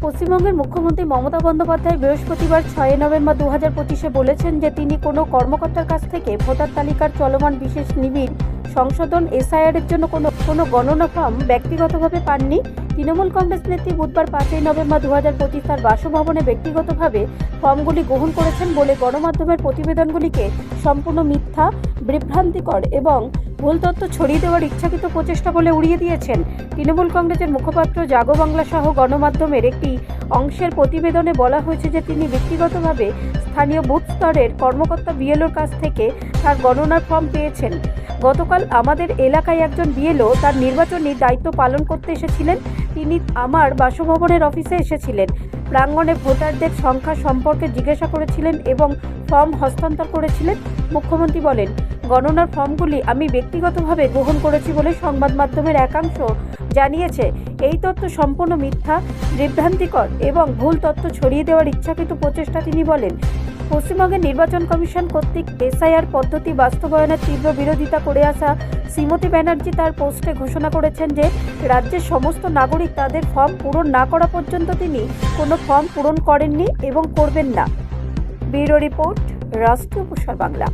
পশ্চিমবঙ্গের মুখ্যমন্ত্রী মমতা বন্দ্যোপাধ্যায় বৃহস্পতিবার 6 নভেম্বর 2025 বলেছেন যে তিনি কোনো কর্মকর্তার কাছ থেকে ভোটার তালিকার চলমান বিশেষ নিবিড় সংশোধন এসআইআর এর জন্য কোনো গণনা ফর্ম ব্যক্তিগতভাবে পাননি। তৃণমূল কংগ্রেস নেত্রী বুধবার 5 নভেম্বর 2025 তার বাসভবনে ব্যক্তিগতভাবে ফর্মগুলি গ্রহণ করেছেন বলে গণমাধ্যমের প্রতিবেদনগুলিকে সম্পূর্ণ মিথ্যা, বিভ্রান্তিকর এবং ভুল তথ্য ছড়িয়ে দেওয়ার ইচ্ছাকৃত প্রচেষ্টা বলে উড়িয়ে দিয়েছেন। তৃণমূল কংগ্রেসের মুখপাত্র জাগো বাংলা সহ গণমাধ্যমের একটি অংশের প্রতিবেদনে বলা হয়েছে যে তিনি ব্যক্তিগতভাবে স্থানীয় বুথ স্তরের কর্মকর্তা বিএলওর কাছ থেকে তার গণনার ফর্ম পেয়েছেন। গতকাল আমাদের এলাকায় একজন বিএলও তার নির্বাচনী দায়িত্ব পালন করতে এসেছিলেন। তিনি আমার বাসভবনের অফিসে এসেছিলেন, প্রাঙ্গণে ভোটারদের সংখ্যা সম্পর্কে জিজ্ঞাসা করেছিলেন এবং ফর্ম হস্তান্তর করেছিলেন। মুখ্যমন্ত্রী বলেন, গণনার ফর্মগুলি আমি ব্যক্তিগতভাবে গ্রহণ করেছি বলে সংবাদ মাধ্যমের একাংশ জানিয়েছে। এই তথ্য সম্পূর্ণ মিথ্যা, বিভ্রান্তিকর এবং ভুল তথ্য ছড়িয়ে দেওয়ার ইচ্ছাকৃত প্রচেষ্টা। তিনি বলেন, পশ্চিমবঙ্গের নির্বাচন কমিশন কর্তৃক এসআইআর পদ্ধতি বাস্তবায়নের তীব্র বিরোধিতা করে আসা শ্রীমতী ব্যানার্জি তার পোস্টে ঘোষণা করেছেন যে রাজ্যের সমস্ত নাগরিক তাদের ফর্ম পূরণ না করা পর্যন্ত তিনি কোনো ফর্ম পূরণ করেননি এবং করবেন না। ব্যুরো রিপোর্ট, রাষ্ট্রীয় প্রসার বাংলা।